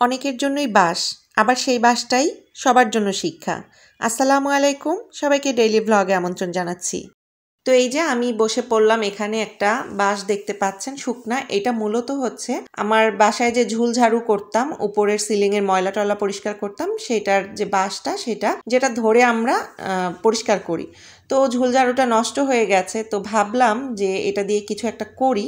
অনেকের জন্যই বাস, আবার সেই বাসটাই সবার জন্য শিক্ষা। আসসালামু আলাইকুম, সবাইকে ডেইলি ভ্লগে আমন্ত্রণ জানাচ্ছি। তো এই যে আমি বসে পড়লাম, এখানে একটা বাঁশ দেখতে পাচ্ছেন শুকনা। এটা মূলত হচ্ছে আমার বাসায় যে ঝুল ঝাড়ু করতাম, উপরের সিলিংয়ের ময়লা টয়লা পরিষ্কার করতাম, সেটার যে বাঁশটা সেটা যেটা ধরে আমরা পরিষ্কার করি। তো ঝুল ঝাড়ুটা নষ্ট হয়ে গেছে, তো ভাবলাম যে এটা দিয়ে কিছু একটা করি।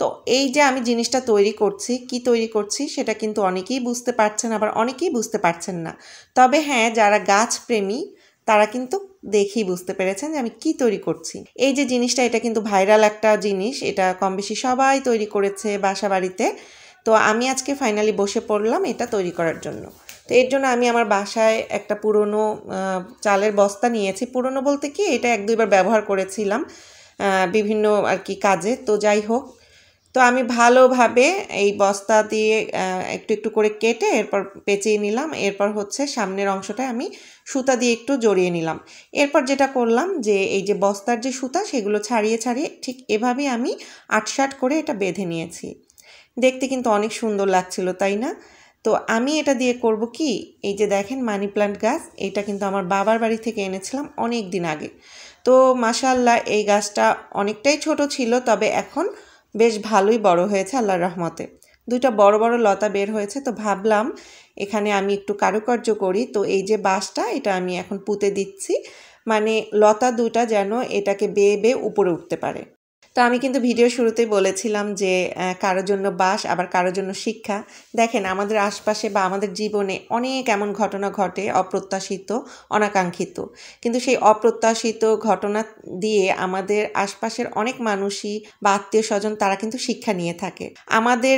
তো এই যে আমি জিনিসটা তৈরি করছি, কি তৈরি করছি সেটা কিন্তু অনেকেই বুঝতে পারছেন, আবার অনেকেই বুঝতে পারছেন না। তবে হ্যাঁ, যারা গাছ প্রেমী তারা কিন্তু দেখেই বুঝতে পেরেছেন যে আমি কি তৈরি করছি। এই যে জিনিসটা, এটা কিন্তু ভাইরাল একটা জিনিস, এটা কম বেশি সবাই তৈরি করেছে বাসা বাড়িতে। তো আমি আজকে ফাইনালি বসে পড়লাম এটা তৈরি করার জন্য। তো এর জন্য আমি আমার বাসায় একটা পুরনো চালের বস্তা নিয়েছি। পুরনো বলতে কি, এটা 1-2 বার ব্যবহার করেছিলাম বিভিন্ন আর কি কাজে। তো যাই হোক, তো আমি ভালোভাবে এই বস্তা দিয়ে একটু একটু করে কেটে এরপর পেঁচিয়ে নিলাম। এরপর হচ্ছে সামনের অংশটায় আমি সুতা দিয়ে একটু জড়িয়ে নিলাম। এরপর যেটা করলাম যে এই যে বস্তার যে সুতা সেগুলো ছাড়িয়ে ছাড়িয়ে ঠিক এভাবেই আমি আটসাট করে এটা বেঁধে নিয়েছি। দেখতে কিন্তু অনেক সুন্দর লাগছিল, তাই না? তো আমি এটা দিয়ে করব কি, এই যে দেখেন মানি প্ল্যান্ট গাছ, এটা কিন্তু আমার বাবার বাড়ি থেকে এনেছিলাম অনেক দিন আগে। তো মাশাআল্লাহ এই গাছটা অনেকটাই ছোট ছিল, তবে এখন বেশ ভালোই বড় হয়েছে আল্লাহর রহমতে। 2টা বড় বড় লতা বের হয়েছে। তো ভাবলাম এখানে আমি একটু কারুকার্য করি। তো এই যে বাঁশটা, এটা আমি এখন পুঁতে দিচ্ছি, মানে লতা 2টা যেন এটাকে বেয়ে বেয়ে উপরে উঠতে পারে। তো আমি কিন্তু ভিডিও শুরুতেই বলেছিলাম যে কারোর জন্য বাস, আবার কারোর জন্য শিক্ষা। দেখেন আমাদের আশপাশে বা আমাদের জীবনে অনেক এমন ঘটনা ঘটে, অপ্রত্যাশিত, অনাকাঙ্ক্ষিত। কিন্তু সেই অপ্রত্যাশিত ঘটনা দিয়ে আমাদের আশপাশের অনেক মানুষই বা আত্মীয় স্বজন তারা কিন্তু শিক্ষা নিয়ে থাকে। আমাদের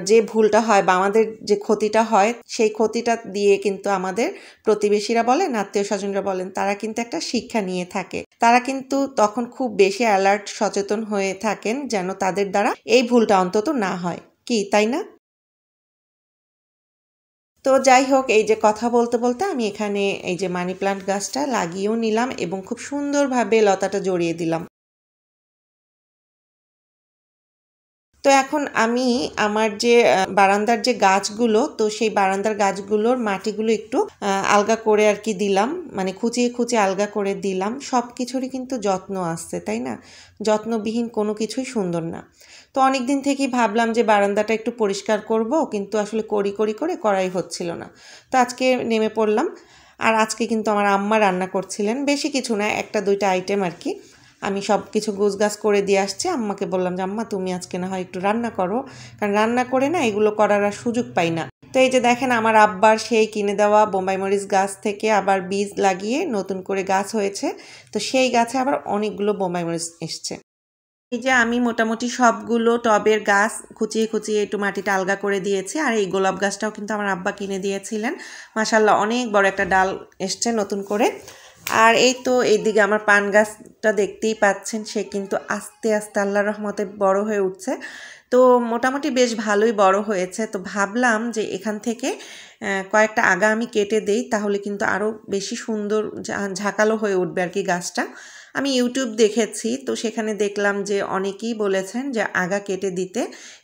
যে ভুলটা হয় বা আমাদের যে ক্ষতিটা হয়, সেই ক্ষতিটা দিয়ে কিন্তু আমাদের প্রতিবেশীরা বলেন, আত্মীয় স্বজনরা বলেন, তারা কিন্তু একটা শিক্ষা নিয়ে থাকে। তারা কিন্তু তখন খুব বেশি অ্যালার্ট, সচেতন হয়ে থাকেন যেন তাদের দ্বারা এই ভুলটা অন্তত না হয়। কি, তাই না? তো যাই হোক, এই যে কথা বলতে বলতে আমি এখানে এই যে মানি প্লান্ট গাছটা লাগিয়েও নিলাম এবং খুব সুন্দরভাবে লতাটা জড়িয়ে দিলাম। তো এখন আমি আমার যে বারান্দার যে গাছগুলো, তো সেই বারান্দার গাছগুলোর মাটিগুলো একটু আলগা করে আর কি দিলাম, মানে খুঁচিয়ে খুঁচিয়ে আলগা করে দিলাম। সব কিছুরই কিন্তু যত্ন আসছে, তাই না? যত্নবিহীন কোনো কিছুই সুন্দর না। তো অনেক দিন থেকেই ভাবলাম যে বারান্দাটা একটু পরিষ্কার করব, কিন্তু আসলে করাই হচ্ছিল না। তো আজকে নেমে পড়লাম। আর আজকে কিন্তু আমার আম্মা রান্না করছিলেন, বেশি কিছু না, 1-2টা আইটেম আর কি। আমি সব কিছু গোছগাছ করে দিয়ে আসছি। আম্মাকে বললাম যে আম্মা তুমি আজকে না হয় একটু রান্না করো, কারণ রান্না করে না এগুলো করার আর সুযোগ পাই না। তো এই যে দেখেন আমার আব্বার সেই কিনে দেওয়া বোম্বাই মরিচ গাছ থেকে আবার বীজ লাগিয়ে নতুন করে গাছ হয়েছে। তো সেই গাছে আবার অনেকগুলো বোম্বাই মরিচ এসছে। এই যে আমি মোটামুটি সবগুলো টবের গাছ খুঁচিয়ে খুঁচিয়ে একটু মাটিটা আলগা করে দিয়েছি। আর এই গোলাপ গাছটাও কিন্তু আমার আব্বা কিনে দিয়েছিলেন। মাশাআল্লাহ অনেক বড় একটা ডাল এসছে নতুন করে। আর এই তো এইদিকে আমার পান গাছটা দেখতেই পাচ্ছেন, সে কিন্তু আস্তে আস্তে আল্লাহর রহমতে বড় হয়ে উঠছে। তো মোটামুটি বেশ ভালোই বড় হয়েছে। তো ভাবলাম যে এখান থেকে কয়েকটা আগা আমি কেটে দেই, তাহলে কিন্তু আরও বেশি সুন্দর ঝাঁকালো হয়ে উঠবে আর কি গাছটা। আমি ইউটিউব দেখেছি, তো সেখানে দেখলাম যে অনেকেই বলেছেন যে আগা কেটে দিতে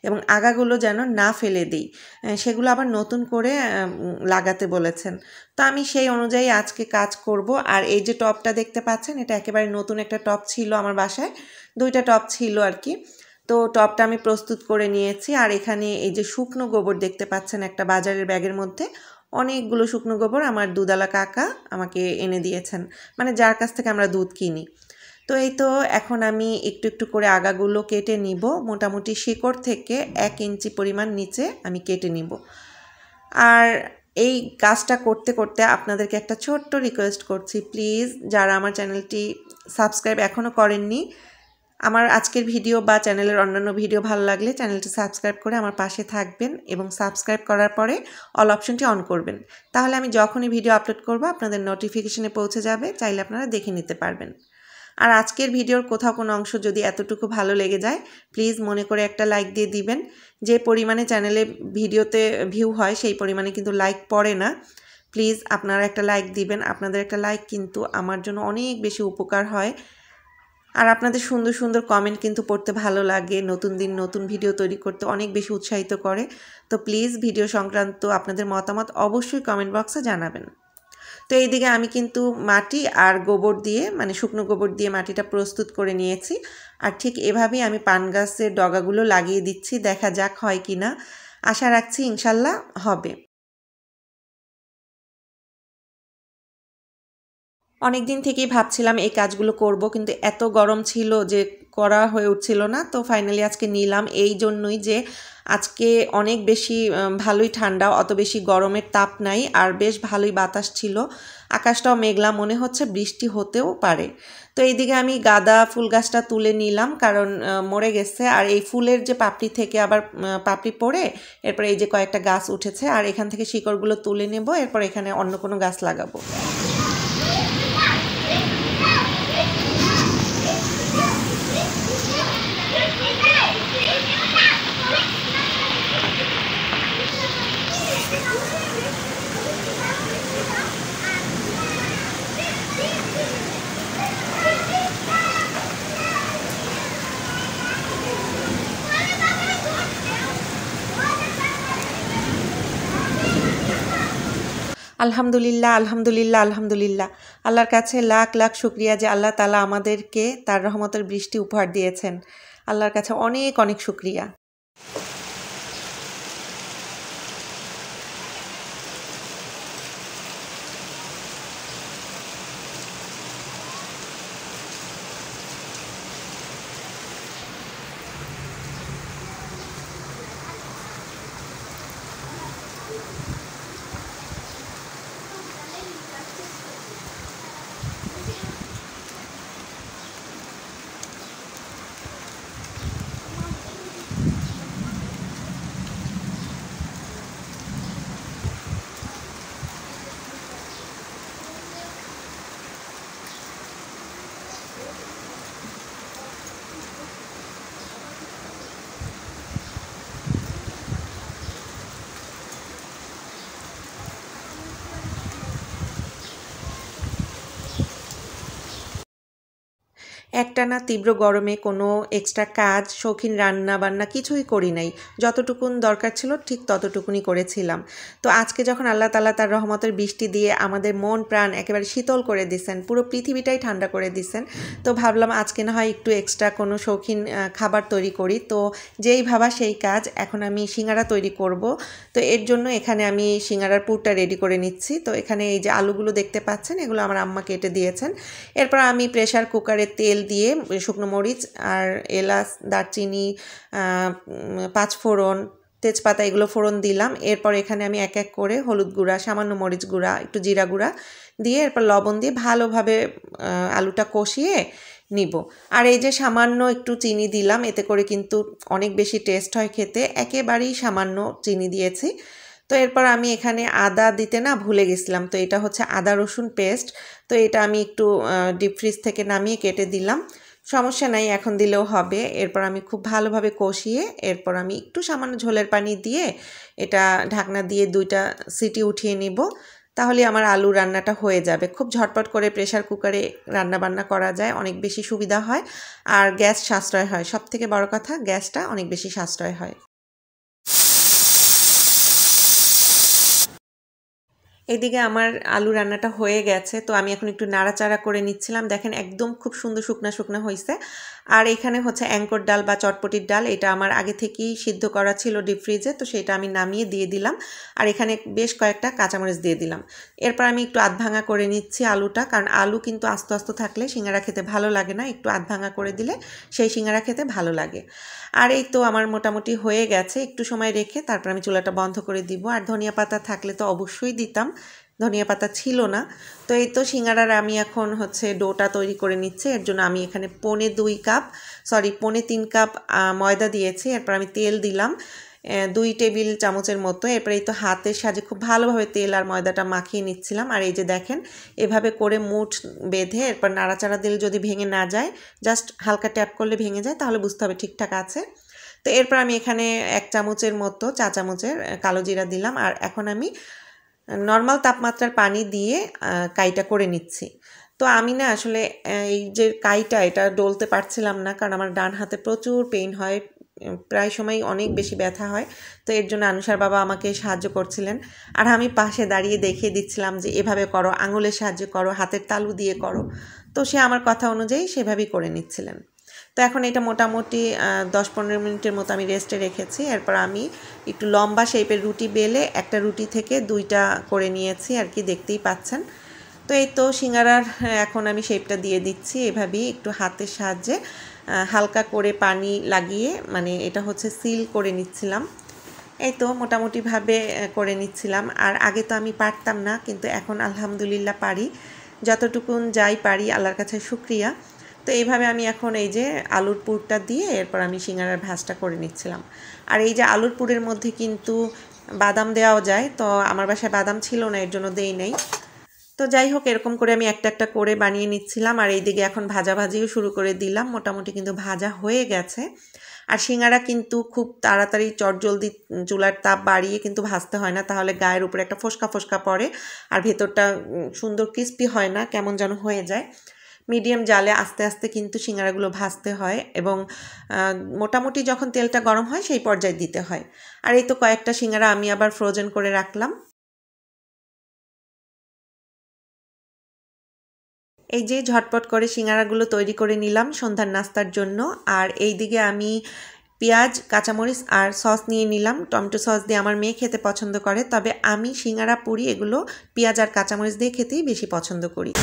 এবং আগাগুলো যেন না ফেলে দিই, সেগুলো আবার নতুন করে লাগাতে বলেছেন। তো আমি সেই অনুযায়ী আজকে কাজ করব। আর এই যে টবটা দেখতে পাচ্ছেন, এটা একেবারে নতুন একটা টব ছিল আমার বাসায়, 2টা টব ছিল আর কি। তো টবটা আমি প্রস্তুত করে নিয়েছি। আর এখানে এই যে শুকনো গোবর দেখতে পাচ্ছেন একটা বাজারের ব্যাগের মধ্যে, অনেকগুলো শুকনো গোবর আমার দুধওয়ালা কাকা আমাকে এনে দিয়েছেন, মানে যার কাছ থেকে আমরা দুধ কিনি। তো এই তো এখন আমি একটু একটু করে আগাগুলো কেটে নিব, মোটামুটি শিকড় থেকে 1 ইঞ্চি পরিমাণ নিচে আমি কেটে নিব। আর এই কাজটা করতে করতে আপনাদেরকে একটা ছোট্ট রিকোয়েস্ট করছি, প্লিজ যারা আমার চ্যানেলটি সাবস্ক্রাইব এখনও করেননি, আমার আজকের ভিডিও বা চ্যানেলের অন্যান্য ভিডিও ভালো লাগলে চ্যানেলটি সাবস্ক্রাইব করে আমার পাশে থাকবেন এবং সাবস্ক্রাইব করার পরে অল অপশনটি অন করবেন। তাহলে আমি যখনই ভিডিও আপলোড করব আপনাদের নোটিফিকেশনে পৌঁছে যাবে, চাইলে আপনারা দেখে নিতে পারবেন। আর আজকের ভিডিওর কোথাও কোনো অংশ যদি এতটুকু ভালো লেগে যায়, প্লিজ মনে করে একটা লাইক দিয়ে দিবেন। যে পরিমাণে চ্যানেলে ভিডিওতে ভিউ হয় সেই পরিমাণে কিন্তু লাইক পড়ে না। প্লিজ আপনারা একটা লাইক দিবেন। আপনাদের একটা লাইক কিন্তু আমার জন্য অনেক বেশি উপকার হয়। আর আপনাদের সুন্দর সুন্দর কমেন্ট কিন্তু পড়তে ভালো লাগে, নতুন দিন নতুন ভিডিও তৈরি করতে অনেক বেশি উৎসাহিত করে। তো প্লিজ ভিডিও সংক্রান্ত আপনাদের মতামত অবশ্যই কমেন্ট বক্সে জানাবেন। তো এইদিকে আমি কিন্তু মাটি আর গোবর দিয়ে মানে শুকনো গোবর দিয়ে মাটিটা প্রস্তুত করে নিয়েছি। আর ঠিক এভাবেই আমি পান গাছের ডগাগুলো লাগিয়ে দিচ্ছি, দেখা যাক হয় কি না। আশা রাখছি ইনশাল্লাহ হবে। অনেক দিন থেকেই ভাবছিলাম এই কাজগুলো করব, কিন্তু এত গরম ছিল যে করা হয়ে উঠছিল না। তো ফাইনালি আজকে নিলাম, এই জন্যই যে আজকে অনেক বেশি ভালোই ঠান্ডা, অত বেশি গরমের তাপ নাই, আর বেশ ভালোই বাতাস ছিল। আকাশটাও মেঘলা, মনে হচ্ছে বৃষ্টি হতেও পারে। তো এইদিকে আমি গাঁদা ফুল গাছটা তুলে নিলাম, কারণ মরে গেছে। আর এই ফুলের যে পাপড়ি থেকে আবার পাপড়ি পড়ে এরপর এই যে কয়েকটা গাছ উঠেছে, আর এখান থেকে শিকড়গুলো তুলে নেব, এরপর এখানে অন্য কোনো গাছ লাগাবো। আলহামদুলিল্লাহ, আলহামদুলিল্লাহ, আলহামদুলিল্লাহ। আল্লাহর কাছে লাখ লাখ শুকরিয়া যে আল্লাহ তাআলা আমাদেরকে তার রহমতের বৃষ্টি উপহার দিয়েছেন। আল্লাহর কাছে অনেক অনেক শুকরিয়া। একটানা তীব্র গরমে কোনো এক্সট্রা কাজ, শৌখিন রান্না বান্না কিছুই করি নাই। যতটুকুন দরকার ছিল ঠিক ততটুকুনি করেছিলাম। তো আজকে যখন আল্লাহ তাআলা তার রহমতের বৃষ্টি দিয়ে আমাদের মন প্রাণ একেবারে শীতল করে দিছেন, পুরো পৃথিবীটাই ঠান্ডা করে দিছেন, তো ভাবলাম আজকে না হয় একটু এক্সট্রা কোনো শৌখিন খাবার তৈরি করি। তো যেই ভাবা সেই কাজ, এখন আমি সিঙ্গারা তৈরি করব। তো এর জন্য এখানে আমি সিঙ্গারার পুরটা রেডি করে নিচ্ছি। তো এখানে এই যে আলুগুলো দেখতে পাচ্ছেন, এগুলো আমার আম্মা কেটে দিয়েছেন। এরপর আমি প্রেসার কুকারে তেল দিয়ে শুকনো মরিচ আর এলাচ, দারচিনি, পাঁচফোড়ন, তেজপাতা এগুলো ফোড়ন দিলাম। এরপর এখানে আমি এক এক করে হলুদ গুঁড়া, সামান্য মরিচ গুঁড়া, একটু জিরা গুঁড়া দিয়ে এরপর লবণ দিয়ে ভালোভাবে আলুটা কষিয়ে নিব। আর এই যে সামান্য একটু চিনি দিলাম, এতে করে কিন্তু অনেক বেশি টেস্ট হয় খেতে। একেবারেই সামান্য চিনি দিয়েছি। তো এরপর আমি এখানে আদা দিতে না ভুলে গেছিলাম, তো এটা হচ্ছে আদা রসুন পেস্ট। তো এটা আমি একটু ডিপ ফ্রিজ থেকে নামিয়ে কেটে দিলাম, সমস্যা নাই, এখন দিলেও হবে। এরপর আমি খুব ভালোভাবে কষিয়ে এরপর আমি একটু সামান্য ঝোলের পানি দিয়ে এটা ঢাকনা দিয়ে 2টা সিটি উঠিয়ে নিব। তাহলে আমার আলু রান্নাটা হয়ে যাবে। খুব ঝটপট করে প্রেসার কুকারে রান্না বান্না করা যায়, অনেক বেশি সুবিধা হয় আর গ্যাস সাশ্রয় হয়। সবথেকে বড় কথা, গ্যাসটা অনেক বেশি সাশ্রয় হয়। এদিকে আমার আলু রান্নাটা হয়ে গেছে, তো আমি এখন একটু নাড়াচাড়া করে নিচ্ছিলাম। দেখেন একদম খুব সুন্দর শুকনা শুকনা হয়েছে। আর এখানে হচ্ছে অ্যাঙ্কর ডাল বা চটপটির ডাল, এটা আমার আগে থেকেই সিদ্ধ করা ছিল ডিপ ফ্রিজে, তো সেটা আমি নামিয়ে দিয়ে দিলাম। আর এখানে বেশ কয়েকটা কাঁচামরিচ দিয়ে দিলাম। এরপর আমি একটু আধভাঙা করে নিচ্ছি আলুটা, কারণ আলু কিন্তু আস্তে আস্তে থাকলে সিঙ্গারা খেতে ভালো লাগে না, একটু আধভাঙা করে দিলে সেই সিঙ্গারা খেতে ভালো লাগে। আর এই তো আমার মোটামুটি হয়ে গেছে, একটু সময় রেখে তারপর আমি চুলাটা বন্ধ করে দিব। আর ধনিয়া পাতা থাকলে তো অবশ্যই দিতাম, ধনিয়া পাতা ছিল না। তো এই তো সিঙ্গারার আমি এখন হচ্ছে ডোটা তৈরি করে নিচ্ছি। এর জন্য আমি এখানে 3.5 কাপ ময়দা দিয়েছি। এরপর আমি তেল দিলাম 2 টেবিল চামচের মতো। এরপর এই তো হাতের সাহায্যে খুব ভালোভাবে তেল আর ময়দাটা মাখিয়ে নিচ্ছিলাম। আর এই যে দেখেন এভাবে করে মুঠ বেঁধে এরপর নাড়াচাড়া দিলে যদি ভেঙে না যায়, জাস্ট হালকা ট্যাপ করলে ভেঙে যায়, তাহলে বুঝতে হবে ঠিকঠাক আছে। তো এরপর আমি এখানে 1 চামচের মতো, চা চামচের কালো জিরা দিলাম। আর এখন আমি নর্মাল তাপমাত্রার পানি দিয়ে কাইটা করে নিচ্ছি। তো আমি না আসলে এই যে কাইটা এটা ডলতে পারছিলাম না, কারণ আমার ডান হাতে প্রচুর পেইন হয়, প্রায় সময় অনেক বেশি ব্যথা হয়। তো এর জন্য আনুষার বাবা আমাকে সাহায্য করছিলেন, আর আমি পাশে দাঁড়িয়ে দেখিয়ে দিচ্ছিলাম যে এভাবে করো, আঙুলের সাহায্যে করো, হাতের তালু দিয়ে করো। তো সে আমার কথা অনুযায়ী সেভাবেই করে নিচ্ছিলেন। তো এখন এটা মোটামুটি 10-15 মিনিটের মতো আমি রেস্টে রেখেছি। এরপর আমি একটু লম্বা শেপের রুটি বেলে একটা রুটি থেকে 2টা করে নিয়েছি আর কি, দেখতেই পাচ্ছেন। তো এই তো সিঙ্গারার এখন আমি শেপটা দিয়ে দিচ্ছি এভাবেই একটু হাতের সাহায্যে হালকা করে পানি লাগিয়ে, মানে এটা হচ্ছে সিল করে নিচ্ছিলাম। এই তো মোটামুটিভাবে করে নিচ্ছিলাম। আর আগে তো আমি পারতাম না, কিন্তু এখন আলহামদুলিল্লাহ পারি, যতটুকুন যাই পারি আল্লাহর কাছে শুকরিয়া। তো এইভাবে আমি এখন এই যে আলুর পুরটা দিয়ে এরপর আমি সিঙ্গারার ভাজটা করে নিচ্ছিলাম। আর এই যে আলুর পুরের মধ্যে কিন্তু বাদাম দেওয়াও যায়, তো আমার বাসায় বাদাম ছিল না, এর জন্য দেই নাই। তো যাই হোক, এরকম করে আমি একটা একটা করে বানিয়ে নিচ্ছিলাম। আর এইদিকে এখন ভাজাভাজিও শুরু করে দিলাম, মোটামুটি কিন্তু ভাজা হয়ে গেছে। আর সিঙ্গারা কিন্তু খুব তাড়াতাড়ি চটজলদি চুলার তাপ বাড়িয়ে কিন্তু ভাজতে হয় না, তাহলে গায়ের উপরে একটা ফোসকা ফোসকা পড়ে আর ভেতরটা সুন্দর ক্রিস্পি হয় না, কেমন যেন হয়ে যায়। মিডিয়াম জালে আস্তে আস্তে কিন্তু সিঙ্গারাগুলো ভাজতে হয়, এবং মোটামুটি যখন তেলটা গরম হয় সেই পর্যায়ে দিতে হয়। আর এই তো কয়েকটা সিঙ্গারা আমি আবার ফ্রোজেন করে রাখলাম। এই যে ঝটপট করে সিঙ্গারাগুলো তৈরি করে নিলাম সন্ধ্যার নাস্তার জন্য। আর এই দিকে আমি পেঁয়াজ, কাঁচামরিচ আর সস নিয়ে নিলাম। টমেটো সস দিয়ে আমার মেয়ে খেতে পছন্দ করে, তবে আমি সিঙ্গারা পুরি এগুলো পেঁয়াজ আর কাঁচামরিচ দিয়ে খেতেই বেশি পছন্দ করি।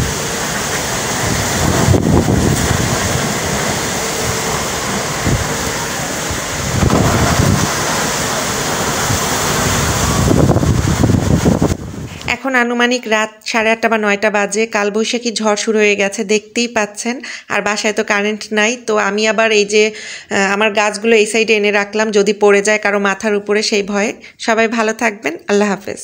এখন আনুমানিক রাত 8:30 বা 9টা বাজে। কালবৈশাখী ঝড় শুরু হয়ে গেছে, দেখতেই পাচ্ছেন। আর বাসায় তো কারেন্ট নাই, তো আমি আবার এই যে আমার গাছগুলো এই সাইডে এনে রাখলাম, যদি পড়ে যায় কারো মাথার উপরে সেই ভয়ে। সবাই ভালো থাকবেন, আল্লাহ হাফেজ।